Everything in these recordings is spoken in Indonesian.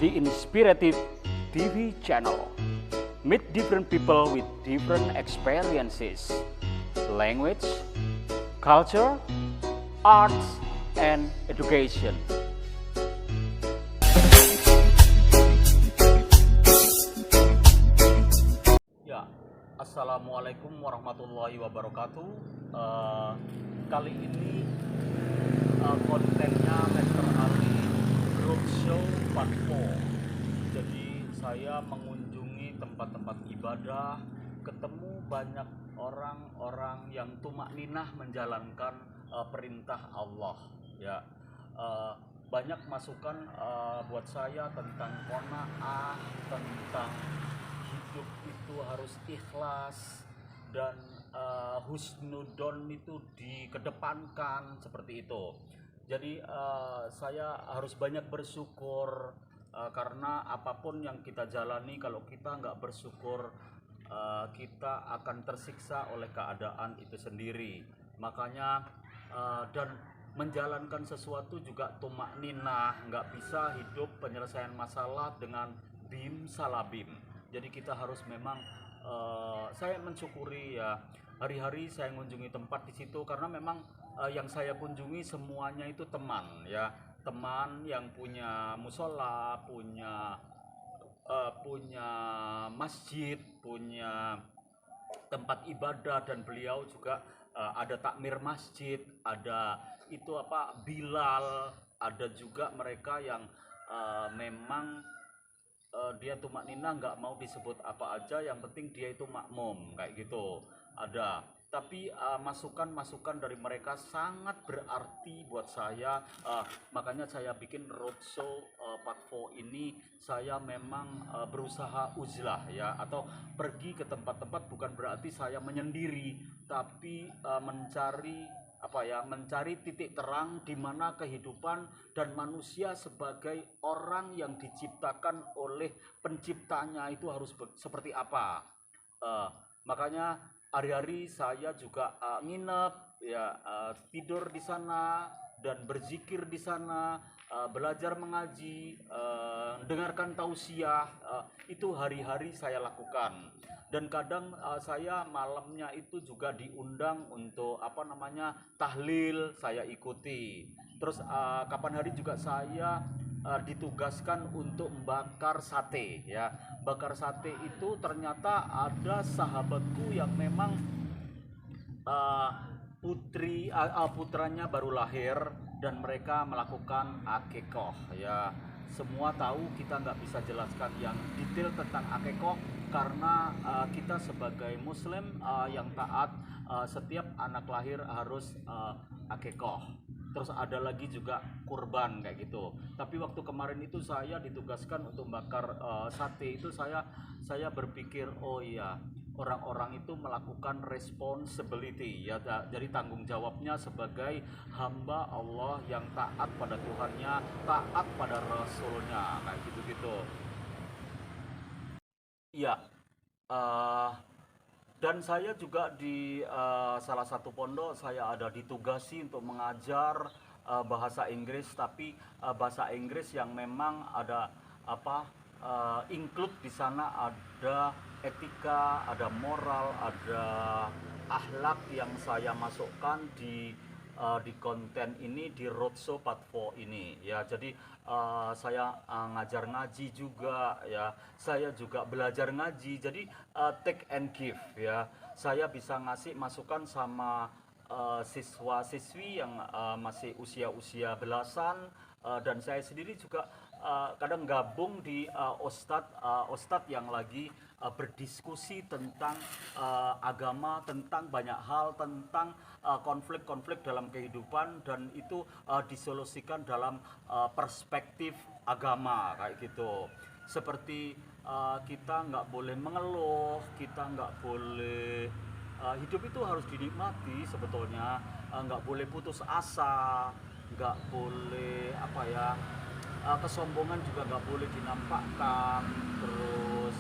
the Inspirative TV channel. Meet different people with different experiences, language, culture, arts, and education. Ya, Assalamualaikum warahmatullahi wabarakatuh. Kali ini kontennya Mr. Ali Roadshow Part 4. Jadi saya mengunjungi tempat-tempat ibadah, ketemu banyak orang-orang yang tumak ninah menjalankan perintah Allah. Ya, banyak masukan buat saya tentang qanaah, tentang hidup itu harus ikhlas dan husnudon itu dikedepankan seperti itu. Jadi saya harus banyak bersyukur karena apapun yang kita jalani, kalau kita nggak bersyukur kita akan tersiksa oleh keadaan itu sendiri. Makanya dan menjalankan sesuatu juga tumak ninah, nggak bisa hidup penyelesaian masalah dengan bim salabim. Jadi kita harus memang saya mensyukuri ya, hari-hari saya mengunjungi tempat di situ karena memang yang saya kunjungi semuanya itu teman ya, teman yang punya musola, punya masjid, punya tempat ibadah, dan beliau juga ada takmir masjid, ada itu Bilal, ada juga mereka yang memang dia tumak ninah, nggak mau disebut apa aja, yang penting dia itu makmum kayak gitu ada. Tapi masukan-masukan dari mereka sangat berarti buat saya, makanya saya bikin roadshow part 4 ini. Saya memang berusaha uzlah ya, atau pergi ke tempat-tempat, bukan berarti saya menyendiri, tapi mencari titik terang di mana kehidupan dan manusia sebagai orang yang diciptakan oleh penciptanya itu harus seperti apa. Makanya hari-hari saya juga nginep ya, tidur di sana dan berzikir di sana, belajar mengaji, dengarkan tausiah, itu hari-hari saya lakukan. Dan kadang saya malamnya itu juga diundang untuk tahlil, saya ikuti. Terus kapan hari juga saya ditugaskan untuk membakar sate ya. Bakar sate itu ternyata ada sahabatku yang memang putranya baru lahir dan mereka melakukan akikoh ya. Semua tahu, kita nggak bisa jelaskan yang detail tentang akikoh karena kita sebagai muslim yang taat, setiap anak lahir harus akikoh. Terus ada lagi juga kurban kayak gitu. Tapi waktu kemarin itu saya ditugaskan untuk bakar sate itu, saya berpikir, oh iya, orang-orang itu melakukan responsibility ya, jadi tanggung jawabnya sebagai hamba Allah yang taat pada Tuhannya, taat pada Rasulnya kayak gitu-gitu. Iya, dan saya juga di salah satu pondok saya ada ditugasi untuk mengajar bahasa Inggris, tapi bahasa Inggris yang memang ada include di sana, ada etika, ada moral, ada akhlak yang saya masukkan di konten ini, di roadshow part 4 ini ya. Jadi saya ngajar ngaji juga ya, saya juga belajar ngaji, jadi take and give ya. Saya bisa ngasih masukan sama siswa-siswi yang masih usia-usia belasan, dan saya sendiri juga kadang gabung di ustadz yang lagi berdiskusi tentang agama, tentang banyak hal, tentang konflik-konflik dalam kehidupan, dan itu disolusikan dalam perspektif agama kayak gitu. Seperti kita nggak boleh mengeluh, kita nggak boleh, hidup itu harus dinikmati sebetulnya, nggak boleh putus asa, nggak boleh kesombongan juga nggak boleh dinampakkan. Terus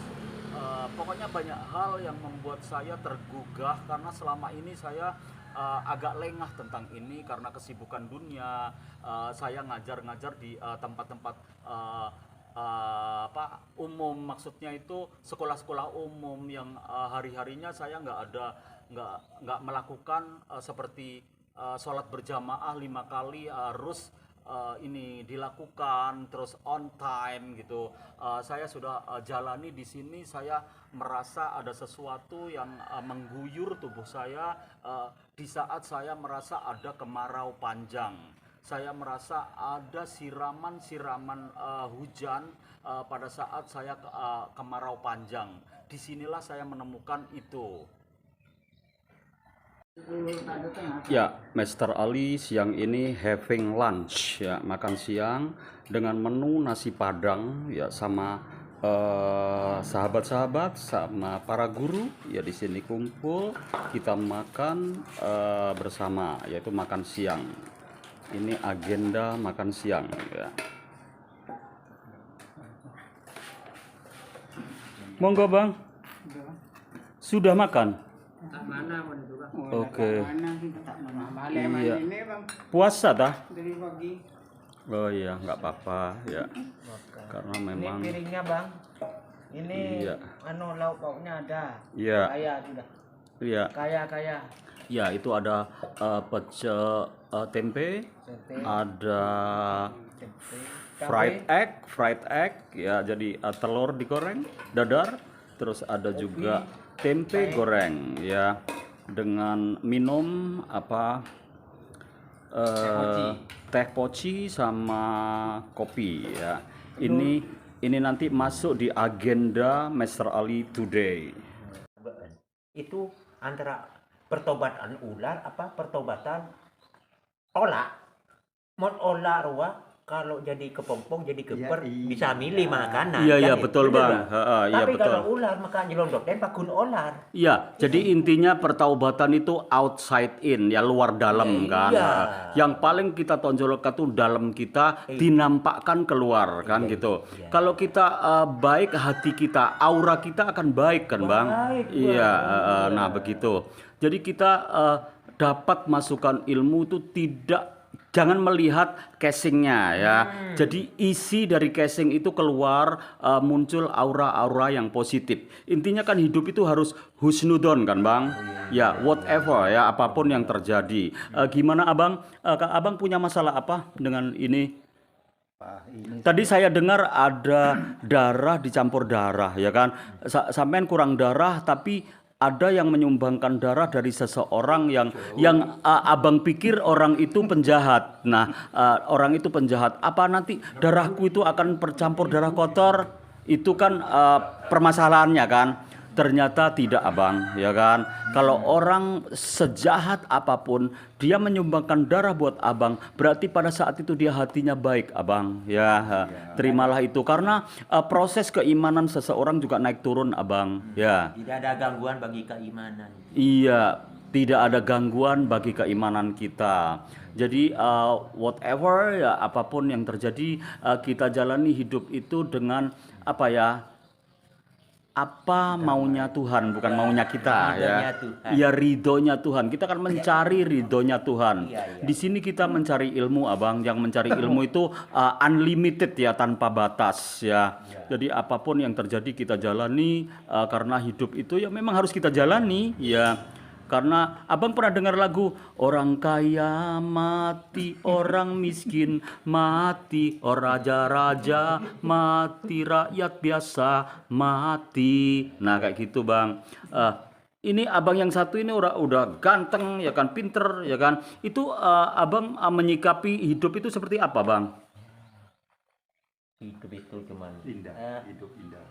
pokoknya banyak hal yang membuat saya tergugah karena selama ini saya agak lengah tentang ini karena kesibukan dunia. Saya ngajar-ngajar di tempat-tempat umum, maksudnya itu sekolah-sekolah umum yang hari-harinya saya nggak melakukan seperti sholat berjamaah 5 kali harus ini dilakukan terus on time gitu. Saya sudah jalani di sini, saya merasa ada sesuatu yang mengguyur tubuh saya di saat saya merasa ada kemarau panjang. Saya merasa ada siraman-siraman hujan pada saat saya kemarau panjang. Disinilah saya menemukan itu. Ya, Master Ali siang ini having lunch ya, makan siang dengan menu nasi padang ya, sama sahabat-sahabat sama para guru ya, di sini kumpul kita makan bersama, yaitu makan siang. Ini agenda makan siang ya. Monggo Bang. Sudah makan? Oke. Iya. Puasa tah? Oh iya, nggak apa-apa ya. Karena memang. Ini piringnya Bang. Ini iya. lauk pauknya ada. Iya. Kaya sudah. Iya. Kaya. Ya, itu ada pecel tempe, ada fried egg ya, jadi telur digoreng, dadar, terus ada juga tempe goreng ya, dengan minum teh poci sama kopi ya. Ini nanti masuk di agenda Master Ali today. Itu antara pertobatan ular apa pertobatan olah. Mon olah ruah kalau jadi kepompong jadi keper bisa milih makanan. Iya, kan betul Bang. Tapi betul. kalau ular maka nyelondok dan pakun olar. Iya, jadi intinya pertaubatan itu outside in ya, luar dalam kan. Iya. Yang paling kita tonjolkan tuh dalam kita dinampakkan keluar kan gitu. Iya. Kalau kita baik, hati kita, aura kita akan baik kan Bang. Iya, nah begitu. Jadi kita dapat masukan ilmu itu jangan melihat casingnya ya. Jadi isi dari casing itu keluar muncul aura-aura yang positif. Intinya kan hidup itu harus husnudon kan Bang. Ya, whatever ya, apapun yang terjadi. Gimana Abang? Abang punya masalah apa dengan ini? Tadi saya dengar ada darah dicampur darah ya kan. Sampean kurang darah tapi ada yang menyumbangkan darah dari seseorang yang abang pikir orang itu penjahat. Nah, orang itu penjahat. Apa nanti darahku itu akan bercampur darah kotor? Itu kan permasalahannya kan. Ternyata tidak Abang, ya kan. Kalau orang sejahat apapun dia menyumbangkan darah buat Abang, berarti pada saat itu dia hatinya baik Abang. Ya, terimalah itu karena proses keimanan seseorang juga naik turun Abang. Ya. Tidak ada gangguan bagi keimanan. Iya, tidak ada gangguan bagi keimanan kita. Jadi whatever ya, apapun yang terjadi, kita jalani hidup itu dengan apa maunya Tuhan, bukan maunya kita ya. Iya, ridhonya Tuhan. Kita akan mencari ridhonya Tuhan. Di sini kita mencari ilmu Abang. Yang mencari ilmu itu unlimited ya, tanpa batas ya. Jadi apapun yang terjadi kita jalani karena hidup itu ya memang harus kita jalani ya. Karena Abang pernah dengar lagu orang kaya mati, orang miskin mati, orang raja-raja mati, rakyat biasa mati. Nah kayak gitu Bang. Ini Abang yang satu ini udah ganteng ya kan, pinter ya kan. Itu Abang menyikapi hidup itu seperti apa Bang? Hidup itu cuman Indah, hidup indah.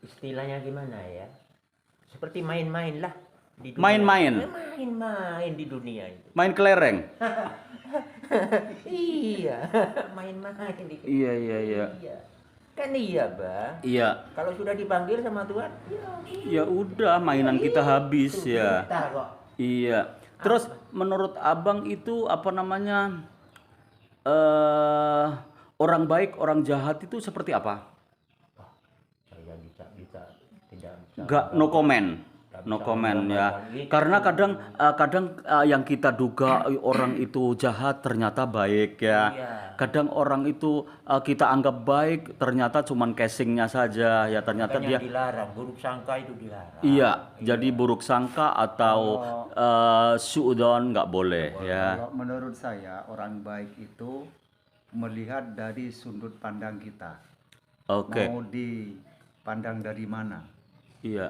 Istilahnya gimana ya? Seperti main-main lah. Main-main di dunia itu. Main kelereng. Iya, main-main di Iya. Kan iya Bang. Iya. Kalau sudah dipanggil sama Tuhan, ya udah mainan kita habis ya. Kok. Iya. Terus menurut Abang itu orang baik, orang jahat itu seperti apa? Saya bisa tidak bisa. Gak, no comment. no Jangan comment ya. jangan gitu. Karena kadang yang kita duga orang itu jahat ternyata baik ya. Iya. Kadang orang itu kita anggap baik ternyata cuman casingnya saja ya, ternyata Makanya dia dilarang, buruk sangka itu dilarang. iya, jadi buruk sangka atau suudon nggak boleh ya. Kalau menurut saya orang baik itu melihat dari sudut pandang kita. Oke, Mau dipandang dari mana? iya.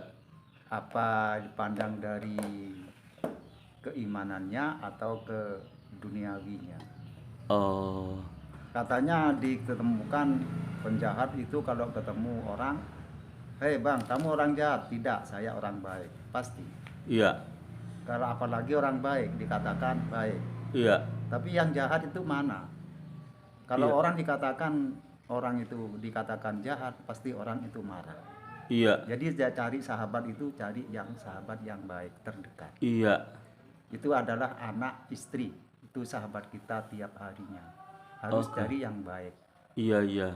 Apa dipandang dari keimanannya atau ke duniawinya? Oh, Katanya diketemukan penjahat itu kalau ketemu orang, hei bang, kamu orang jahat. Tidak, saya orang baik. Pasti. iya, Kalau apalagi orang baik dikatakan baik. iya, Tapi yang jahat itu mana? Kalau Iya. orang itu dikatakan jahat, pasti orang itu marah. iya, Jadi dia cari sahabat itu, cari yang sahabat yang baik terdekat. iya. Itu adalah anak istri, itu sahabat kita tiap harinya. Harus Oke. cari yang baik. Iya, iya.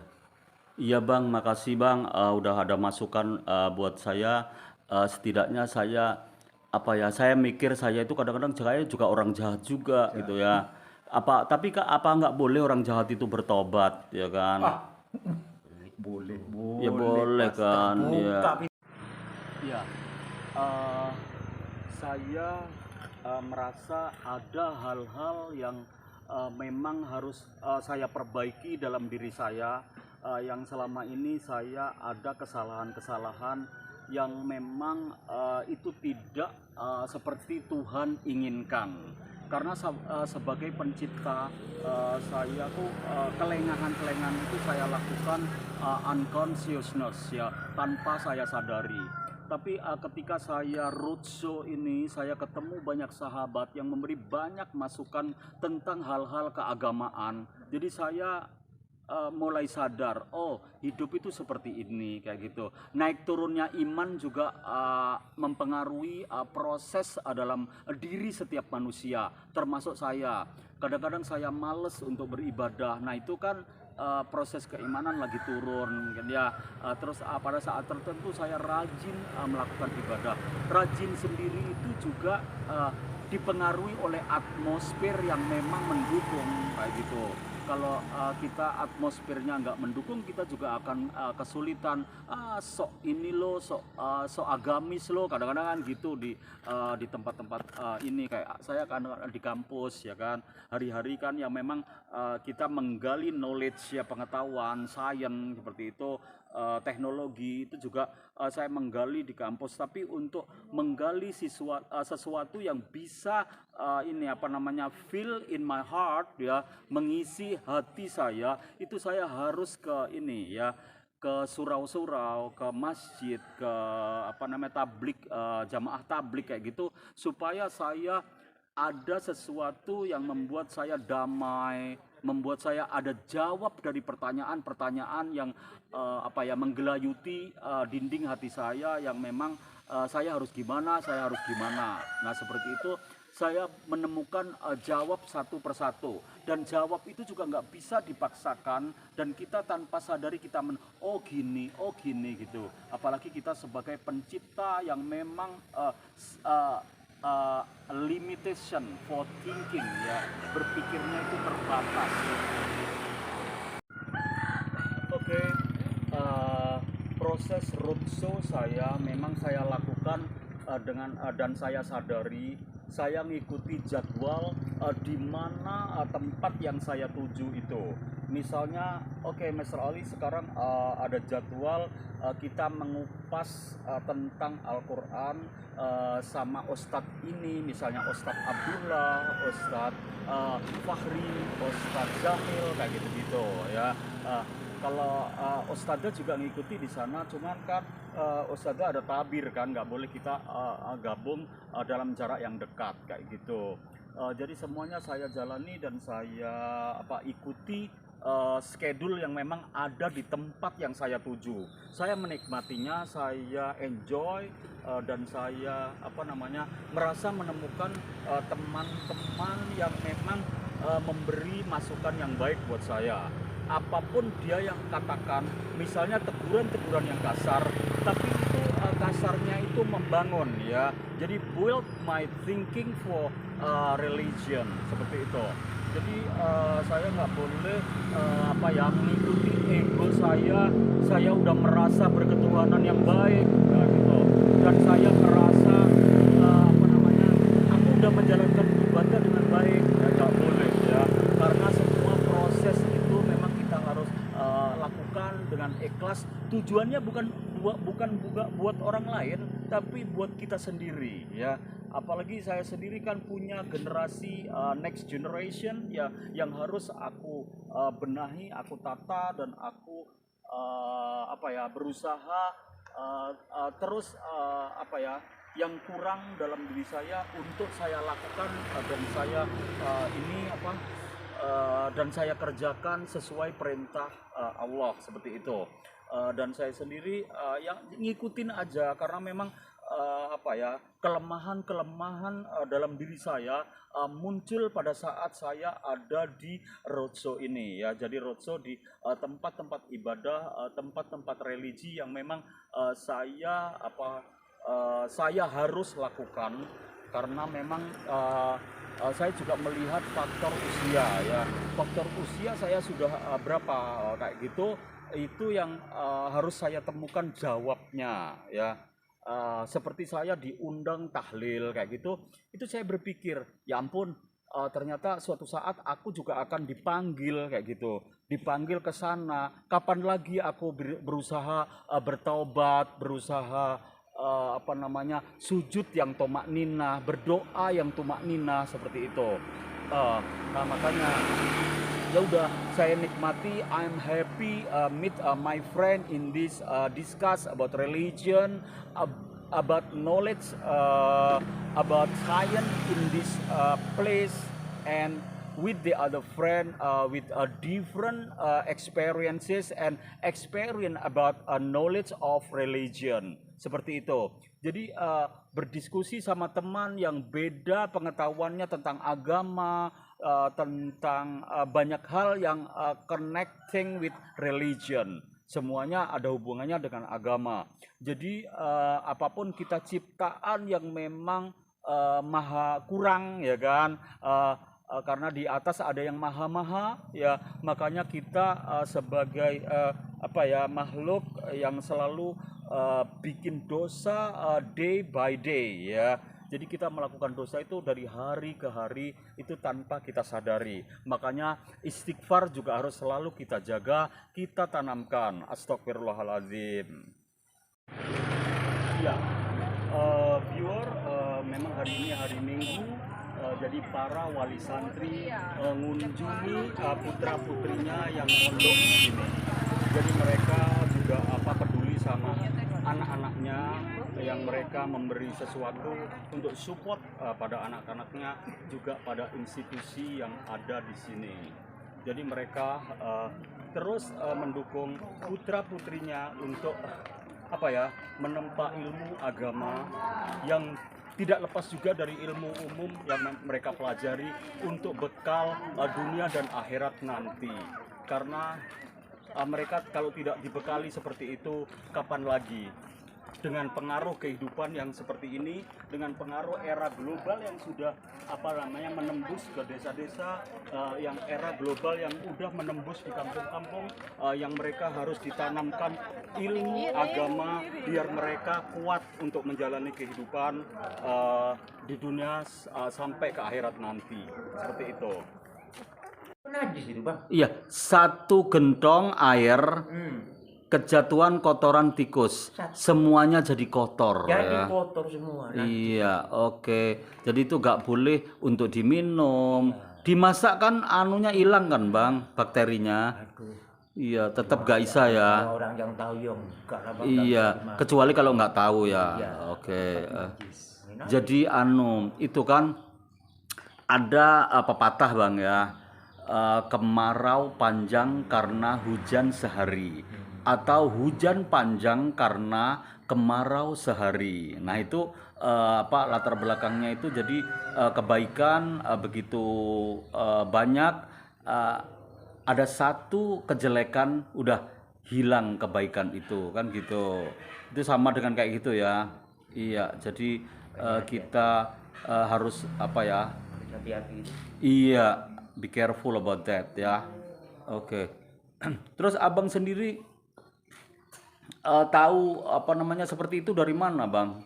Iya Bang, makasih Bang, udah ada masukan buat saya. Setidaknya saya saya mikir saya itu kadang-kadang saya juga orang jahat juga gitu ya. Tapi apa nggak boleh orang jahat itu bertobat ya kan? Boleh, Ya boleh pasti. kan, ya. Buka Ya, saya merasa ada hal-hal yang memang harus saya perbaiki dalam diri saya, yang selama ini saya ada kesalahan-kesalahan yang memang itu tidak seperti Tuhan inginkan. Karena sebagai pencipta, saya tuh kelengahan-kelengahan itu saya lakukan unconsciousness ya, tanpa saya sadari. Tapi ketika saya roadshow ini, saya ketemu banyak sahabat yang memberi banyak masukan tentang hal-hal keagamaan. Jadi saya mulai sadar, oh hidup itu seperti ini kayak gitu. Naik turunnya iman juga mempengaruhi proses dalam diri setiap manusia, termasuk saya. Kadang-kadang saya males untuk beribadah. Nah itu kan proses keimanan lagi turun ya. Terus pada saat tertentu saya rajin melakukan ibadah. Rajin sendiri itu juga dipengaruhi oleh atmosfer yang memang mendukung kayak gitu. Kalau kita atmosfernya nggak mendukung, kita juga akan kesulitan. Sok ini lo, sok agamis lo, kadang-kadang kan gitu di tempat-tempat ini kayak saya kan di kampus ya kan, hari-hari kan yang memang kita menggali knowledge ya, pengetahuan, sains seperti itu. Teknologi itu juga saya menggali di kampus, tapi untuk menggali sesuatu yang bisa feel in my heart ya, mengisi hati saya, itu saya harus ke ini ya, ke surau-surau, ke masjid, ke tablik, jamaah tablik kayak gitu, supaya saya ada sesuatu yang membuat saya damai, membuat saya ada jawab dari pertanyaan-pertanyaan yang menggelayuti dinding hati saya, yang memang saya harus gimana. Nah seperti itu saya menemukan jawab satu persatu, dan jawab itu juga nggak bisa dipaksakan, dan kita tanpa sadari kita oh gini gitu. Apalagi kita sebagai pencipta yang memang limitation for thinking ya, berpikirnya itu terbatas. Oke, proses roadshow saya memang saya lakukan dan saya sadari saya mengikuti jadwal di mana tempat yang saya tuju itu. Misalnya, oke, Mr. Ali, sekarang ada jadwal kita mengupas tentang Al-Quran sama Ustadz ini, misalnya Ustadz Abdullah, Ustadz Fahri, Ustadz Jamil, kayak gitu-gitu ya. Kalau Ustadzah juga ngikuti di sana, cuman kan Ustadzah ada tabir kan, nggak boleh kita gabung dalam jarak yang dekat kayak gitu. Jadi semuanya saya jalani dan saya ikuti schedule yang memang ada di tempat yang saya tuju. Saya menikmatinya, saya enjoy, dan saya merasa menemukan teman-teman yang memang memberi masukan yang baik buat saya. Apapun dia yang katakan, misalnya teguran-teguran yang kasar, tapi itu dasarnya itu membangun ya. Jadi build my thinking for religion seperti itu. Jadi saya nggak boleh mengikuti ego saya udah merasa berketuhanan yang baik, nah, gitu. Dan saya merasa aku udah menjalankan ibadah dengan baik, ya nggak boleh ya. Karena semua proses itu memang kita harus lakukan dengan ikhlas. Tujuannya bukan buat orang lain, tapi buat kita sendiri ya. Apalagi saya sendiri kan punya generasi next generation ya, yang harus aku benahi, aku tata, dan aku berusaha terus yang kurang dalam diri saya untuk saya lakukan, dan saya dan saya kerjakan sesuai perintah Allah seperti itu. Dan saya sendiri yang ngikutin aja, karena memang kelemahan-kelemahan dalam diri saya muncul pada saat saya ada di roadshow ini ya. Jadi roadshow di tempat-tempat ibadah, tempat-tempat religi yang memang saya harus lakukan, karena memang saya juga melihat faktor usia ya. Faktor usia saya sudah berapa kayak gitu, itu yang harus saya temukan jawabnya ya. Seperti saya diundang tahlil kayak gitu, itu saya berpikir, ya ampun, ternyata suatu saat aku juga akan dipanggil kayak gitu, dipanggil ke sana. Kapan lagi aku berusaha bertaubat, berusaha sujud yang tomak nina, berdoa yang tomak nina seperti itu. Nah makanya ya udah, saya nikmati, I'm happy meet my friend in this discuss about religion, about knowledge, about science in this place, and with the other friend with different experiences and experience about knowledge of religion seperti itu. Jadi berdiskusi sama teman yang beda pengetahuannya tentang agama, tentang banyak hal yang connecting with religion. Semuanya ada hubungannya dengan agama. Jadi apapun kita ciptaan yang memang maha kurang ya kan, karena di atas ada yang maha-maha ya, makanya kita sebagai makhluk yang selalu bikin dosa day by day ya. Jadi kita melakukan dosa itu dari hari ke hari itu tanpa kita sadari. Makanya istighfar juga harus selalu kita jaga, kita tanamkan. Astagfirullahaladzim. Ya, viewer, memang hari ini hari Minggu. Jadi para wali santri mengunjungi putra-putrinya yang mondok di sini. Jadi mereka juga peduli sama anak-anaknya, yang mereka memberi sesuatu untuk support pada anak-anaknya, juga pada institusi yang ada di sini. Jadi mereka terus mendukung putra-putrinya untuk menempa ilmu agama yang tidak lepas juga dari ilmu umum yang mereka pelajari untuk bekal dunia dan akhirat nanti. Karena mereka kalau tidak dibekali seperti itu, kapan lagi? Dengan pengaruh kehidupan yang seperti ini, dengan pengaruh era global yang sudah menembus ke desa-desa, yang era global yang udah menembus di kampung-kampung, yang mereka harus ditanamkan ilmu agama biar mereka kuat untuk menjalani kehidupan di dunia sampai ke akhirat nanti. Seperti itu. Najis itu bang. Iya, 1 gentong air kejatuhan kotoran tikus, semuanya jadi kotor. Jadi kotor semua. Iya, oke. Jadi itu nggak boleh untuk diminum. Dimasak kan anunya hilang kan bang, bakterinya. Aduh. Iya, tetap nggak bisa ya. Orang yang tahu yang enggak lah bang. Iya, kecuali kalau nggak tahu ya. Iya. Oke. Jadi itu kan ada pepatah bang ya. Kemarau panjang karena hujan sehari, atau hujan panjang karena kemarau sehari. Nah itu latar belakangnya itu, jadi kebaikan begitu banyak, ada satu kejelekan udah hilang kebaikan itu kan gitu. Itu sama dengan kayak gitu ya. Iya, jadi kita harus apa ya? Harus hati-hati. Iya, be careful about that ya. Oke. Terus abang sendiri tahu apa namanya seperti itu dari mana, Bang?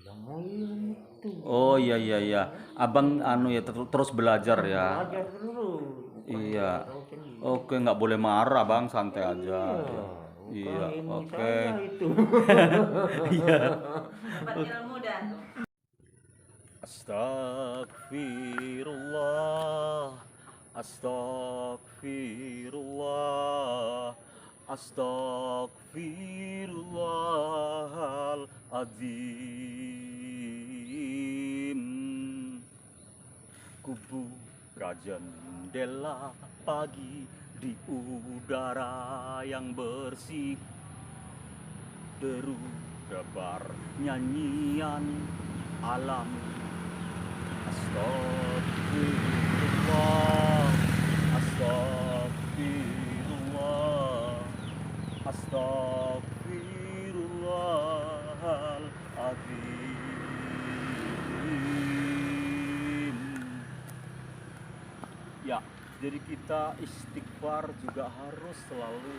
Yang lain itu Oh iya iya iya. Abang anu ya terus belajar ya. belajar dulu. Iya. Tahu sendiri. Oke, nggak boleh marah, Bang, santai aja. Iya, Iya, bukan ilmu oke. saya itu. Iya. Dapat ilmu dah. Astagfirullah, astagfirullah, astagfirullahaladzim. Kubuka jendela pagi di udara yang bersih, deru debar nyanyian alam. Astagfirullah, astagfirullah, astagfirullahaladzim. Ya, jadi kita istighfar juga harus selalu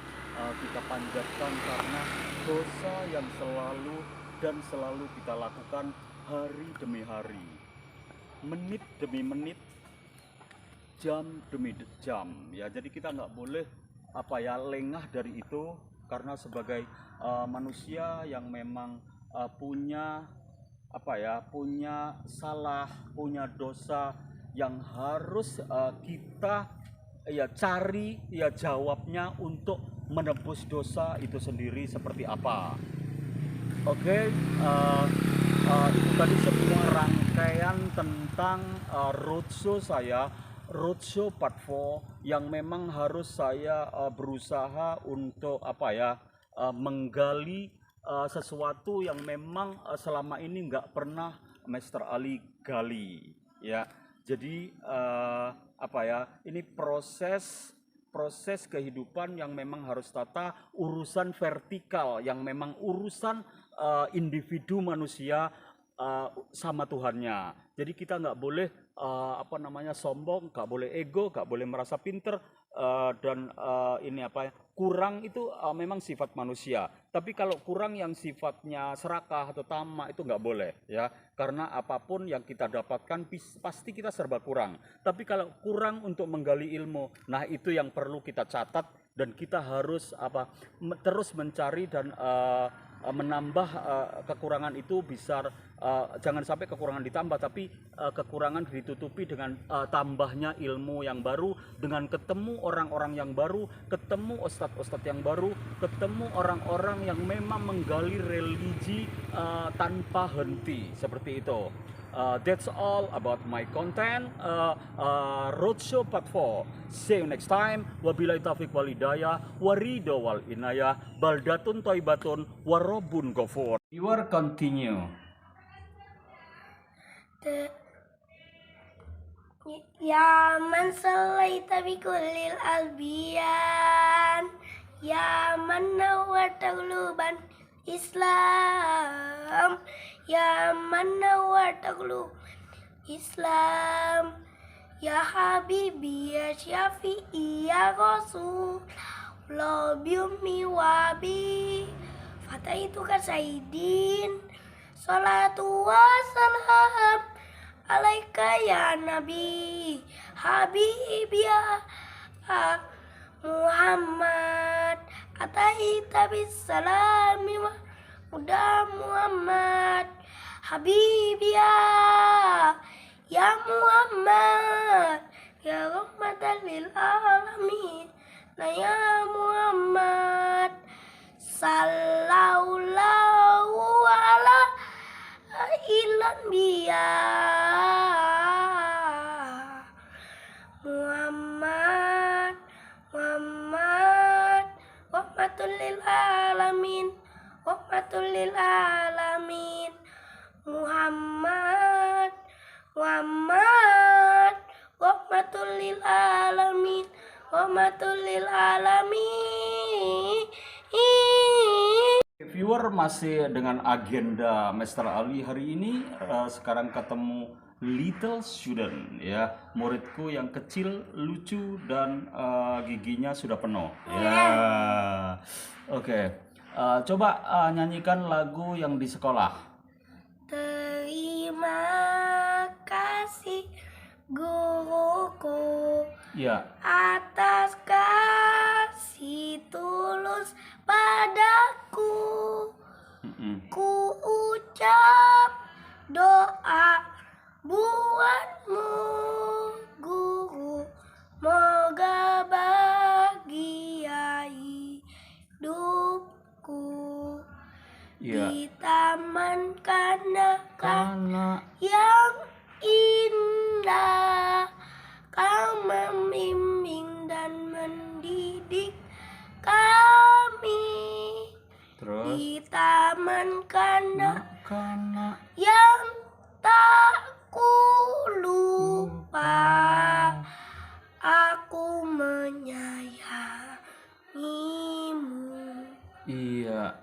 kita panjatkan karena dosa yang selalu kita lakukan hari demi hari, menit demi menit, jam demi jam ya. Jadi kita nggak boleh lengah dari itu karena sebagai manusia yang memang punya punya salah, punya dosa yang harus kita cari jawabnya untuk menebus dosa itu sendiri seperti apa. Oke, itu tadi semua rangkaian tentang roadshow saya, roadshow part 4 yang memang harus saya berusaha untuk menggali sesuatu yang memang selama ini nggak pernah Master Ali gali ya. Jadi ini proses kehidupan yang memang harus tata, urusan vertikal yang memang urusan individu manusia sama Tuhannya. Jadi kita nggak boleh sombong, nggak boleh ego, nggak boleh merasa pinter dan kurang itu memang sifat manusia. Tapi kalau kurang yang sifatnya serakah atau tamak itu nggak boleh ya. Karena apapun yang kita dapatkan pasti kita serba kurang. Tapi kalau kurang untuk menggali ilmu, nah itu yang perlu kita catat dan kita harus terus mencari dan menambah kekurangan itu bisa jangan sampai kekurangan ditambah, tapi kekurangan ditutupi dengan tambahnya ilmu yang baru, dengan ketemu orang-orang yang baru, ketemu ustadz-ustadz yang baru, ketemu orang-orang yang memang menggali religi tanpa henti seperti itu. That's all about my content. Roadshow part 4. See you next time. Wabillahi taufiq wal hidayah, warido wal inayah, baldatun thayyibatun, warobun ghafur. You are continue. Ya man sallaita bi kullil albiyan, ya man nawwarta quluban Islam, ya man nawwarta quluban Islam, ya habibi ya syafi'i ya rasul la biummi wa bi fataitu ka sayyidin salatu wassalam alaika ya nabi habib ya Muhammad ataita bisalami wa muda Muhammad habib ya Muhammad ya rahmatan lil alamin nah ya Muhammad sallallahu ala ilan biya Muhammad rahmatul lil alamin Muhammad rahmatul lil alamin viewer, masih dengan agenda Master Ali hari ini. Sekarang ketemu little student, ya, muridku yang kecil, lucu, dan giginya sudah penuh. Ya, oke. Coba nyanyikan lagu yang di sekolah. Terima kasih guruku Ya, atas kasih tulus padaku. Ku ucap doa buatmu guru, moga bahagia hidupku ya. di taman kanak-kanak Karena yang indah. Kau membimbing dan mendidik kami terus di taman kanak karena yang tak ku lupa. Aku menyayangimu. iya.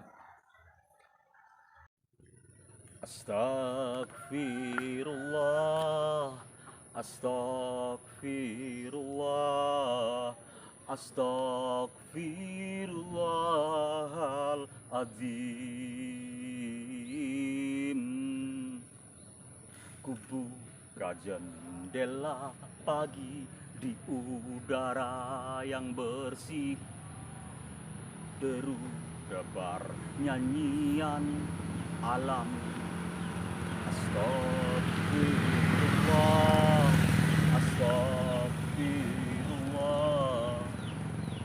Astagfirullah, astagfirullah, astagfirullahaladzim. Kubuka jendela pagi di udara yang bersih, deru debar nyanyian alam. Astagfirullah, astagfirullah,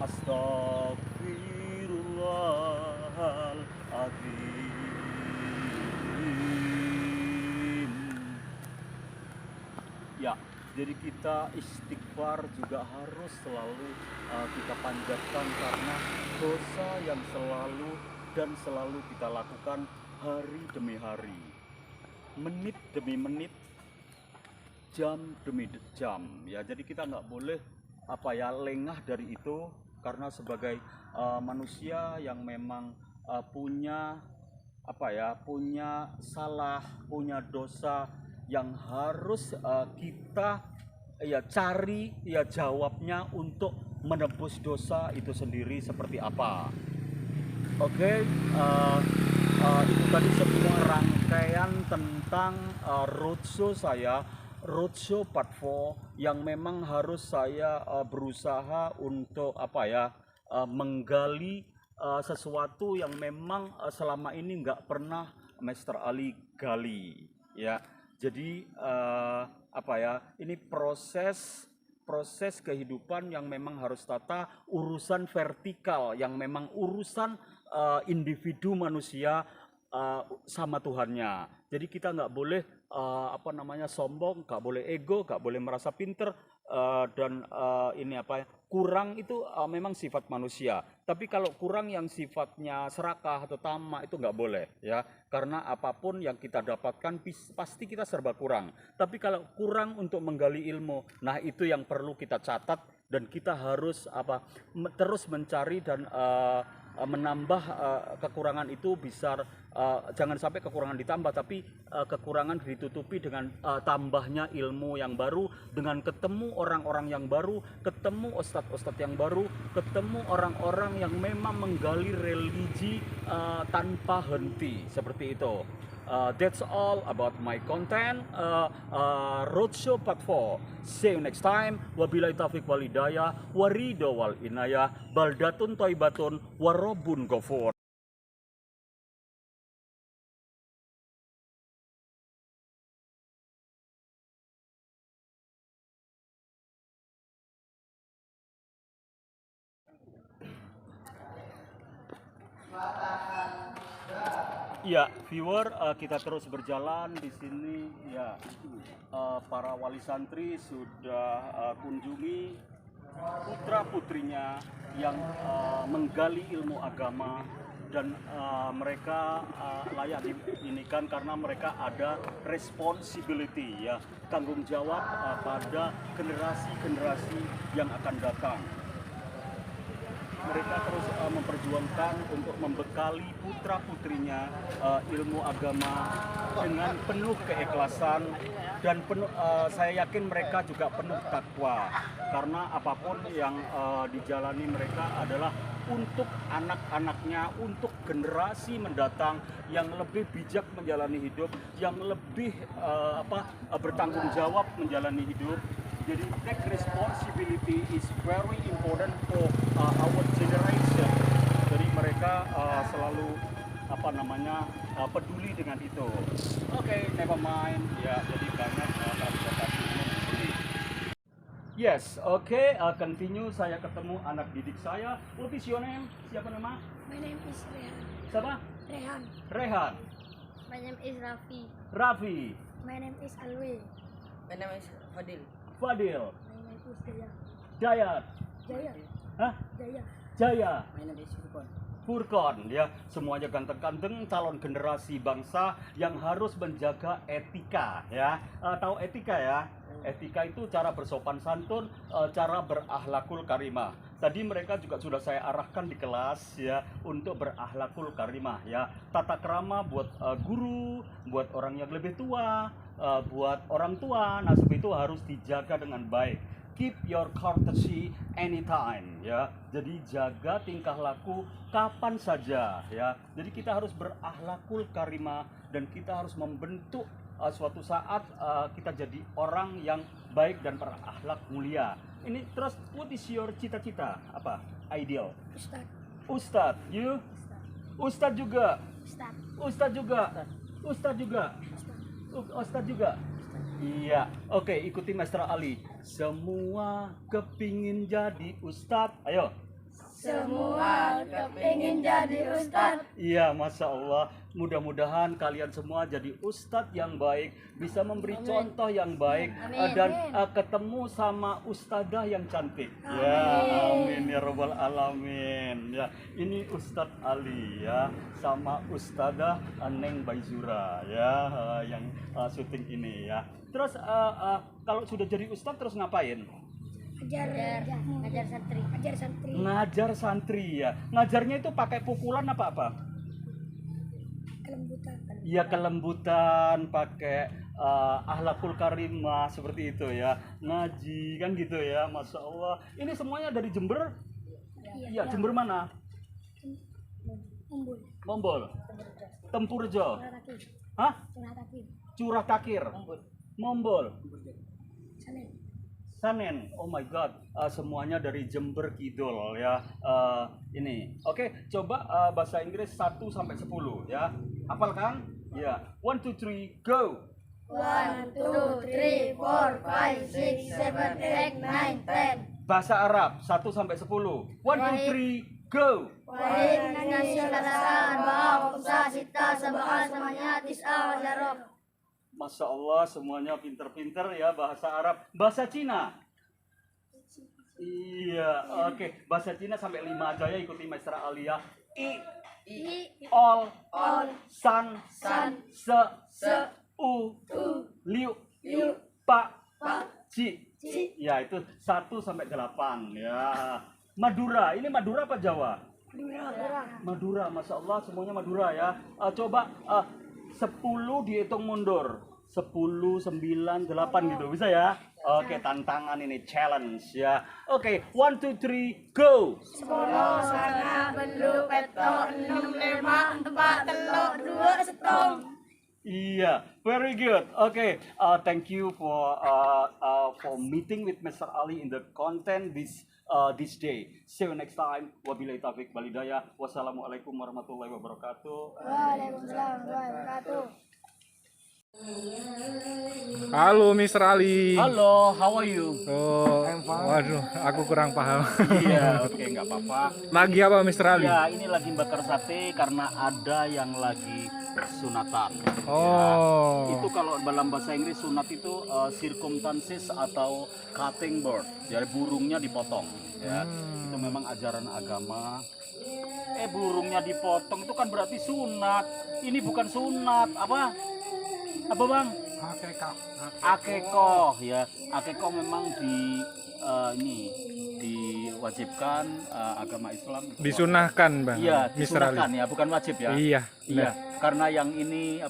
astagfirullahaladzim. Ya, jadi kita istighfar juga harus selalu kita panjatkan, karena dosa yang selalu kita lakukan hari demi hari, menit demi menit, jam demi jam, ya. Jadi kita nggak boleh lengah dari itu, karena sebagai manusia yang memang punya salah, punya dosa yang harus kita cari jawabnya untuk menebus dosa itu sendiri seperti apa. Oke, itu tadi semua rangkaian tentang roadshow saya, roadshow part 4, yang memang harus saya berusaha untuk menggali sesuatu yang memang selama ini nggak pernah Master Ali gali, ya. Jadi ini proses kehidupan yang memang harus tata, urusan vertikal yang memang urusan individu manusia sama Tuhannya. Jadi kita nggak boleh sombong, nggak boleh ego, nggak boleh merasa pinter, dan kurang itu memang sifat manusia. Tapi kalau kurang yang sifatnya serakah atau tamak itu nggak boleh, ya. Karena apapun yang kita dapatkan pasti kita serba kurang. Tapi kalau kurang untuk menggali ilmu, nah itu yang perlu kita catat, dan kita harus terus mencari dan menambah kekurangan itu bisa, jangan sampai kekurangan ditambah, tapi kekurangan ditutupi dengan tambahnya ilmu yang baru, dengan ketemu orang-orang yang baru, ketemu ustadz-ustadz yang baru, ketemu orang-orang yang memang menggali religi tanpa henti, seperti itu. That's all about my content, roadshow part 4. See you next time. Wabillahi taufiq wal hidayah, waridho wal inayah, baldatun thayyibatun, warobun ghafur. Ya, viewer, kita terus berjalan di sini, ya. Para wali santri sudah kunjungi putra putrinya yang menggali ilmu agama, dan mereka layak diinikan karena mereka ada responsibility, ya, tanggung jawab pada generasi-generasi yang akan datang. mereka terus memperjuangkan untuk membekali putra-putrinya ilmu agama dengan penuh keikhlasan dan penuh, saya yakin mereka juga penuh takwa karena apapun yang dijalani mereka adalah untuk anak-anaknya, untuk generasi mendatang yang lebih bijak menjalani hidup, yang lebih bertanggung jawab menjalani hidup. Jadi take responsibility is very important for our generation. Jadi mereka selalu peduli dengan itu. Oke, never mind. Ya, jadi banyak transportasi umum di sini. Yes, oke, continue. Saya ketemu anak didik saya. What is your name? Siapa nama? My name is Rehan. Siapa? Rehan. Rehan. My name is Raffi. Raffi. My name is Alwi. My name is Fadil. Fadil. My name is Daya. Dayat. Jaya. Hah? Jaya. Jaya. My name is Furqan. Furqan, ya, semuanya ganteng-ganteng calon generasi bangsa yang harus menjaga etika, ya. Tahu etika ya? Etika itu cara bersopan santun, cara berakhlakul karimah. Tadi mereka juga sudah saya arahkan di kelas ya untuk berakhlakul karimah ya. Tata krama buat guru, buat orang yang lebih tua, buat orang tua. Nah, seperti itu harus dijaga dengan baik. Keep your courtesy anytime ya. Jadi jaga tingkah laku kapan saja ya. Jadi kita harus berakhlakul karimah dan kita harus membentuk suatu saat kita jadi orang yang baik dan berakhlak mulia. Ini terus what is your cita-cita? Apa? Ideal? Ustad. Ustadz, you? Ustadz juga. Ustad. Ustadz juga. Ustadz juga. Ustadz juga. Iya, oke, ikuti Master Ali. Semua kepingin jadi ustadz. Ayo. Semua kepingin jadi ustad. Iya, Masya Allah. Mudah-mudahan kalian semua jadi ustadz yang baik, bisa memberi contoh yang baik, dan ketemu sama ustadzah yang cantik. Ya, amin ya Rabbal Alamin. Ya, ini Ustadz Ali ya, sama ustadzah Neng Baizura ya, yang syuting ini ya. Terus kalau sudah jadi ustadz terus ngapain? Ngajar santri. Ngajar santri. Ngajar santri ya. Ngajarnya itu pakai pukulan apa? Kelembutan. Iya, kelembutan, pakai akhlakul karimah seperti itu ya. Ngaji kan gitu ya, Masya Allah. Ini semuanya dari Jember? Iya, Jember mana? Umbul. Mombol. Tempurjo. Takir. Hah? Takir. Curah Takir. Mombol. Sanen. Sanen, oh my god, semuanya dari Jember Kidul ya. Ini, oke, coba bahasa Inggris 1 sampai 10 ya. Hafal kan? Ya, 1, 2, 3, go. 1, 2, 3, 4, 5, 6, 7, 8, 9, 10. Bahasa Arab 1 sampai 10. 1, 2, 3, go. Wahid nasyarasan ba'af sita sab'an samanya tis'a wajarab. Masya Allah, semuanya pinter-pinter ya bahasa Arab. Bahasa Cina? Iya, oke. Bahasa Cina sampai 5 aja ya, ikuti Master Alia. I, all, san, se, u, liu, pa, ci. Ya, itu 1 sampai 8 ya. Madura, ini Madura apa Jawa? Madura, Masya Allah, semuanya Madura ya. Coba 10 dihitung mundur. 10, 9, 8 gitu. Bisa ya? Oke, tantangan ini, challenge ya. Oke, 1, 2, 3, go. 10 sana belu petok 6 5 4 telok 2 setong. Iya, very good. Okay, thank you for meeting with Mr. Ali in the content this day. See you next time. Wabillahi taufiq walhidayah. Wassalamualaikum warahmatullahi wabarakatuh. Waalaikumsalam warahmatullahi wabarakatuh. Halo Mr. Ali. Halo, how are you? Oh, waduh, aku kurang paham. Iya, oke, nggak apa-apa. Lagi apa Mr. Ali? Ya, ini lagi bakar sate karena ada yang lagi sunatan. Oh. Ya, itu kalau dalam bahasa Inggris sunat itu circumstances atau cutting bird. Jadi burungnya dipotong. Ya, itu memang ajaran agama. Burungnya dipotong itu kan berarti sunat. Ini bukan sunat, apa bang? Akekoh ya. Akekoh memang di diwajibkan agama Islam. Disunahkan bang. Iya, Mr. Ali. disunahkan ya, bukan wajib ya. Iya. Iya, karena yang ini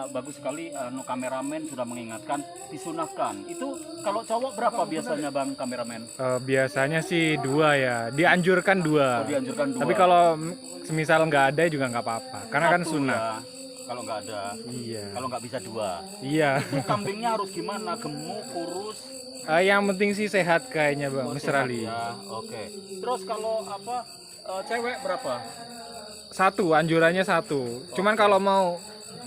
bagus sekali kameramen sudah mengingatkan disunahkan. Itu kalau cowok berapa biasanya bang kameramen? Biasanya sih 2 ya. Dianjurkan 2. Oh, dianjurkan 2. Tapi kalau semisal nggak ada juga nggak apa-apa. Karena kan Satu sunnah. ya, kalau nggak ada. Iya. Kalau nggak bisa 2. Iya. Itu kambingnya harus gimana? Gemuk, kurus? Yang penting sih sehat kayaknya bang, Oh, Mr. sehat Ali. ya. Oke. Terus kalau cewek berapa? 1, anjurannya 1. Cuman kalau mau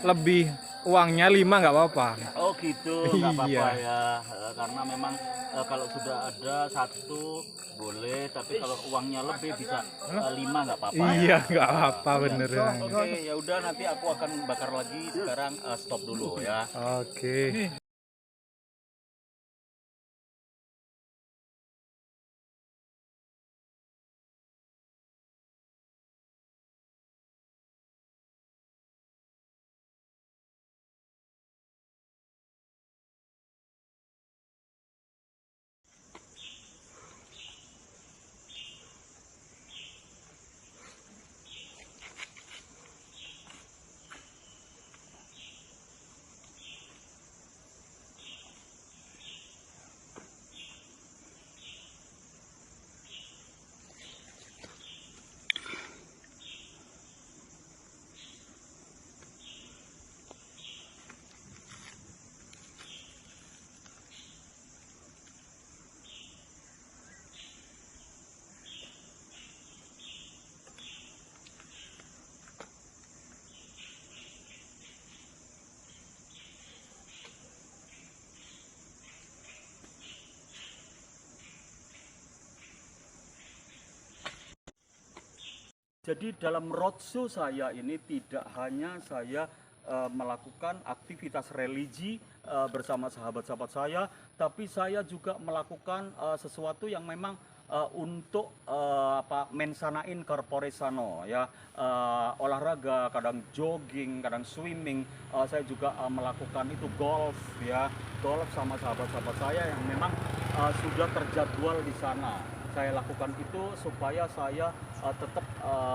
lebih uangnya 5 nggak apa-apa. Oh gitu, nggak apa-apa Iya. ya. Karena memang kalau sudah ada 1 boleh, tapi kalau uangnya lebih bisa 5 nggak apa-apa. Iya, nggak apa-apa beneran. Oke, ya udah nanti aku akan bakar lagi. Sekarang stop dulu ya. Oke. Jadi dalam roadshow saya ini tidak hanya saya melakukan aktivitas religi bersama sahabat-sahabat saya, tapi saya juga melakukan sesuatu yang memang untuk mensanain corpore sano ya, olahraga, kadang jogging, kadang swimming. Saya juga melakukan itu golf ya, golf sama sahabat-sahabat saya yang memang sudah terjadwal di sana. Saya lakukan itu supaya saya tetap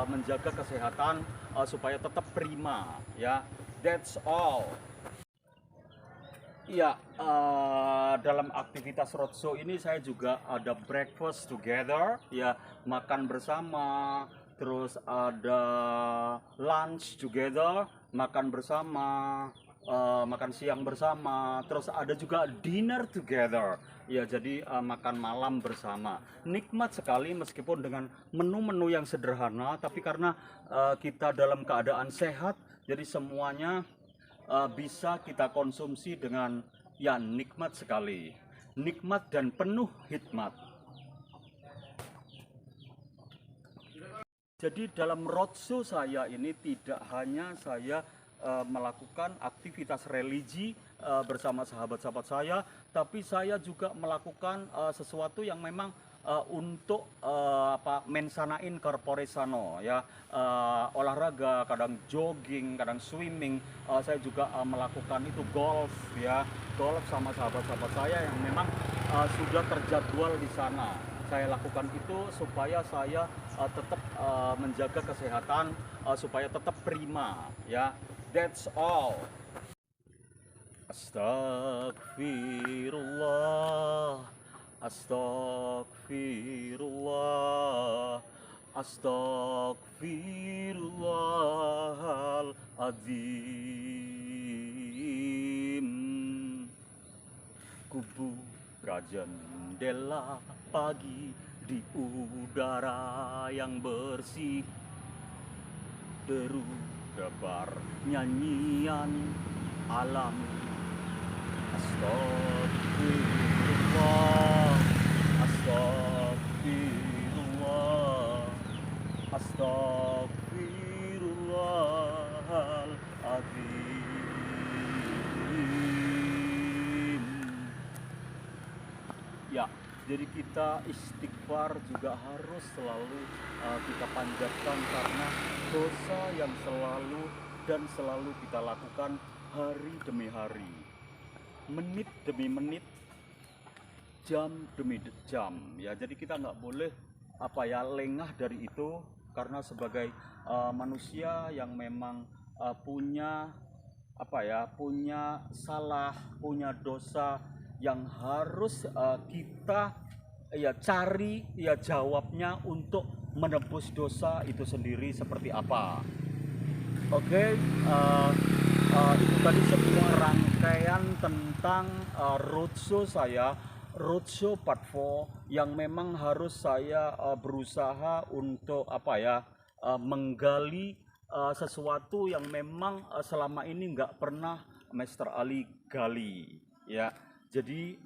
menjaga kesehatan, supaya tetap prima ya. That's all. Iya, dalam aktivitas roadshow ini saya juga ada breakfast together ya, makan bersama, terus ada lunch together, makan bersama, makan siang bersama, terus ada juga dinner together ya, jadi makan malam bersama. Nikmat sekali meskipun dengan menu-menu yang sederhana, tapi karena kita dalam keadaan sehat, jadi semuanya bisa kita konsumsi dengan ya nikmat sekali, nikmat dan penuh hikmat. Jadi dalam roadshow saya ini tidak hanya saya melakukan aktivitas religi bersama sahabat-sahabat saya, tapi saya juga melakukan sesuatu yang memang untuk mensanain corpore sano ya, olahraga, kadang jogging, kadang swimming. Saya juga melakukan itu golf ya, golf sama sahabat-sahabat saya yang memang sudah terjadwal di sana. Saya lakukan itu supaya saya tetap menjaga kesehatan, supaya tetap prima ya. That's all. Astagfirullah, astagfirullah, astagfirullahaladzim. Kubuka jendela pagi di udara yang bersih, deru debar nyanyian alam. Astagfirullah, astagfirullah, astagfirullahaladzim. Ya, jadi kita istighfar juga harus selalu kita panjatkan, karena dosa yang selalu dan selalu kita lakukan hari demi hari, menit demi menit, jam demi jam ya. Jadi kita nggak boleh lengah dari itu, karena sebagai manusia yang memang punya salah, punya dosa yang harus kita cari jawabnya untuk menebus dosa itu sendiri seperti apa. Oke, itu tadi semua rangkaian tentang roadshow saya, roadshow part 4, yang memang harus saya berusaha untuk menggali sesuatu yang memang selama ini nggak pernah Master Ali gali, ya. Jadi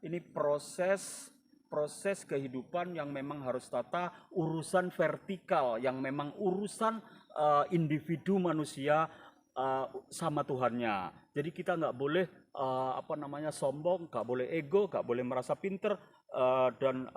ini proses kehidupan yang memang harus tata, urusan vertikal yang memang urusan individu manusia sama Tuhannya. Jadi kita nggak boleh sombong, nggak boleh ego, nggak boleh merasa pinter, dan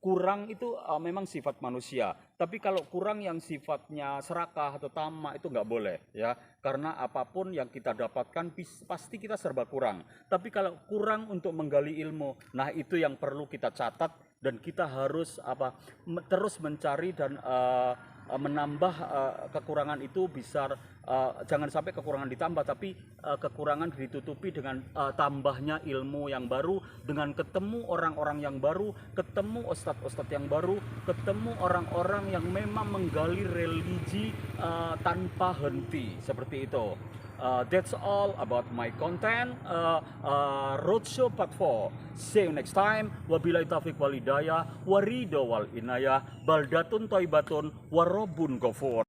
kurang itu memang sifat manusia. Tapi kalau kurang yang sifatnya serakah atau tamak itu nggak boleh, ya. Karena apapun yang kita dapatkan pasti kita serba kurang. Tapi kalau kurang untuk menggali ilmu, nah itu yang perlu kita catat, dan kita harus terus mencari dan menambah kekurangan itu bisa, jangan sampai kekurangan ditambah, tapi kekurangan ditutupi dengan tambahnya ilmu yang baru, dengan ketemu orang-orang yang baru, ketemu ustadz-ustadz yang baru, ketemu orang-orang yang memang menggali religi tanpa henti, seperti itu. That's all about my content, roadshow part 4. See you next time. Wabillahi taufiq wal hidayah, waridho wal inayah, baldatun thayyibatun, warobun ghafur.